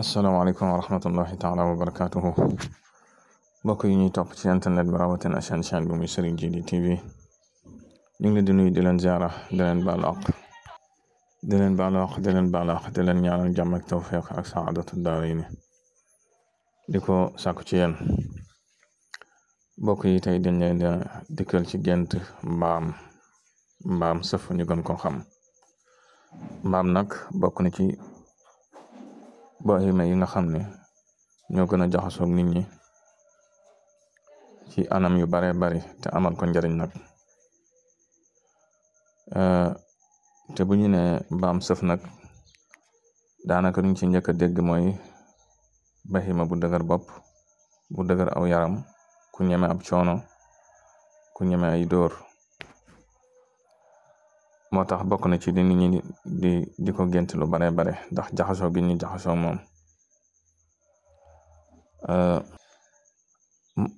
asalaamaaleykum wa rahmatullahi taala wa barakatuhu mbokk yi ñuy topp ci internet bi rawatina chaîne bi muy Serigne Djily TV ñu ngi leen di nuyu di leen ziara di leen baalu àq di leen ñaanal jàmm ak tawfiq ak saadatu daarayni di ko sàkku ci yéen mbokk yi tey dañ leen dikkal ci gént mbaam sëf ñu gën ko xam. mbaam nag bokk na ci bahima yi nga xam ne ñoo gën a jaxasoo nit ñi ci anam yu bare bari te amal ko njariñ nag te bu ñu ne mbaam sëf nag daanaka luñ ci njëkk a dégg mooy bahima bu dëgër bopp bu dëgër aw yaram ku ñeme ab coono ku ñeme ay dóor moo tax bokk na ci li nit ñi di ko gént lu bare bare ndax jaxasoo gi ñu jaxasoo moom.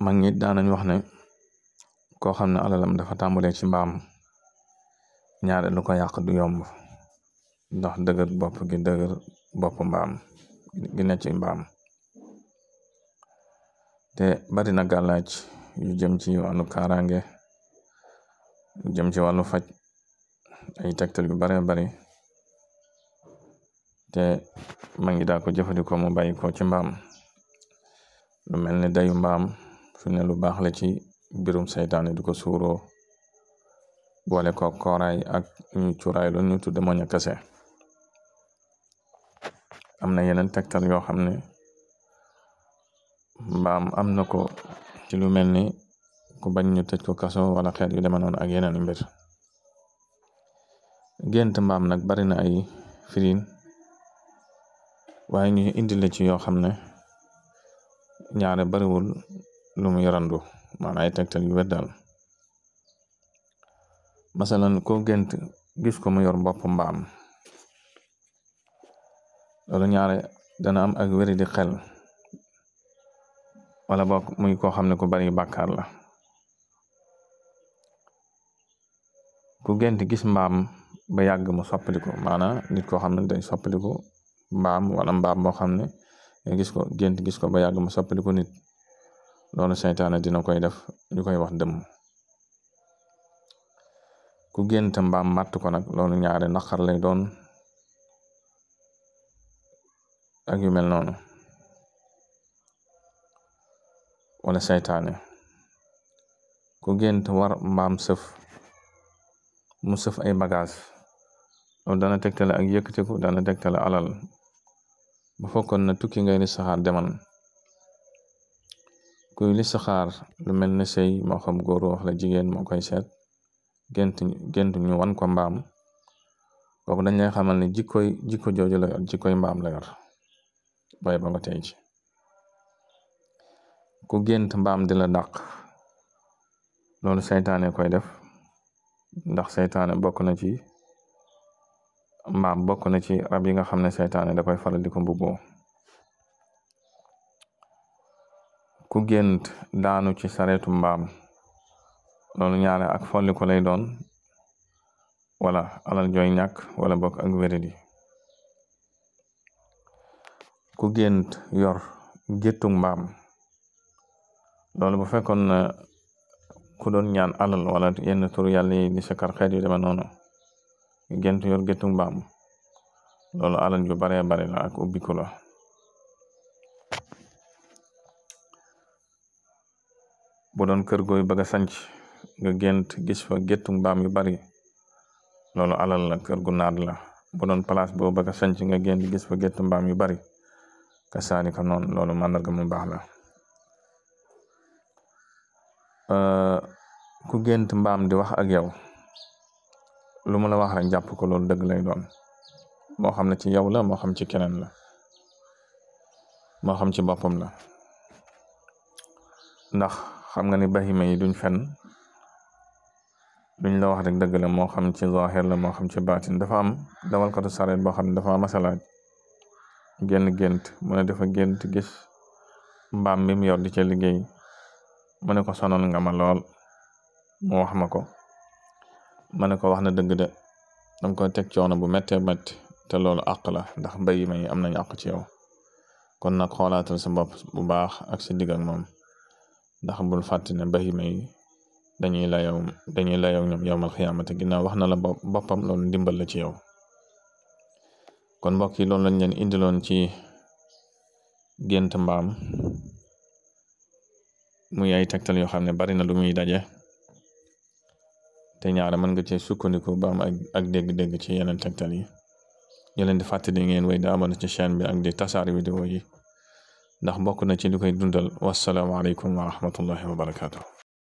mag ñi daanañ wax ne koo xam ne alalam dafa tàmbalee ci mbaam ñaare lu ko yàq du yomb ndax dëgër bopp mbaam gi ne ci mbaam te bari na gàllaaj yu jëm ci wàllu kaaraange yu jëm ci wàllu faj ay tegtal yu bare bari te mag ñi daa ko jëfandikoo mu bàyyi ko ci mbaam lu mel ne dayu mbaam su ne lu baax la ci mbirum saytaane du ko suuroo boole ko kooraay ak ñu cuuraay lu ñu tudde moña kese. am na yeneen tegtal yoo xam ne mbaam am na ko ci lu mel ni ku bañ ñu tëj ko kaso wala xeet yu deme noonu ak yeneen mbir. gént mbaam nag bari na ay firin waaye ñu indi la ci yoo xam ne ñaare bariwul lu mu yarandu maanaam ay tegtal yu wér daal. masalan ko gént gis ko mu yor bopp mbaam loolu ñaare dana am ak wéri di xel wala bokk muy koo xam ne ku bari bàkkaar la. ku gént gis mbaam ba yàgg mu soppaliku maanaam nit koo xam ne day soppaliku mbaam wala mbaam moo xam ne gént gis ko ba yàgg mu soppaliku nit loolu seytaane dina koy def ñu koy wax dëmm. ku gént mbaam màtt ko nag loolu ñaare naqar lay doon ak yu mel noonu wala seytaane. ku gént war mbaam mu sëf ay bagage loolu dana tegtale ak yëkkatiku dana tegtale alal bu fekkoon na tukki ngay listixaar deman kuy listixaar lu mel ne sëy moo xam góor wax la jigéen moo koy seet gént ñu wan ko mbaam kooku dañ lay xamal ne jikko jooju la yor jikkoy mbaam la yor bay ba nga tey ci. ku gént mbaam di la dàq loolu seytaane koy def ndax seytaane bokk na ci rab yi nga xam ne seytaane da koy faral di ko mbubboo. ku gént daanu ci sareetu mbaam loolu ñaare ak folli ko lay doon wala alal jooy ñàkk wala bokk ak wéradi. ku gént yor géttu mbaam loolu bu fekkoon na ku doon ñaan alal wala yenn turu yàlla yi di sakar xeet yu deme noonu gént yor géttu mbaam loolu alal yu bare bare la ak ubbiku la. bu doon kër gooy bëgg a sanc nga gént gis fa géttu mbaam yu bari loolu alal la kër gu naat la. bu doon place boo bëgg a sanc nga gént gis fa géttu mbaam yu bari ka saani ka noonu loolu màndarga mu baax la. ku gént mbaam di wax ak yow lu mu la wax rek jàpp ko loolu dëgg lay doon moo xam ne ci yow la moo xam ci keneen la moo xam ci boppam la ndax xam nga ni bahima yi duñ fen duñ la wax rek dëgg la moo xam ci zahir la moo xam ci baatin. dafa am dawalkatu sareet boo xam ne dafa masalaaj gént mu ne dafa gént gis mbaam mi mu yor di ca liggéey mu ne ko sonal nga ma lool mu wax ma ko ma ne ko wax na dëgg de danga koy teg coono bu méttee métti te loolu àq la ndax bahima yi am nañ àq ci yow kon nag xoolaatal sa bopp bu baax ak sa digg ak moom ndax bul fàtte ne bahima yi dañuy layow ñoom yowmal xiyaamate ginnaaw wax na la boppam loolu ndimbal la ci yow. kon mbokk yi loolu lañ leen indiloon ci gént mbaam muy ay tegtal yoo xam ne bari na lu muy daje te ñaare mën nga cee sukkandiku ba am ak dégg-dégg ci yeneen tegtal yi. ñu leen di fàttali ngeen way di abonné ci chaîne bi ak di tasaare vidéo yi ndax bokk na ci li koy dundal. wassalaamu aleykum wa rahmatullahi wa barakaatu.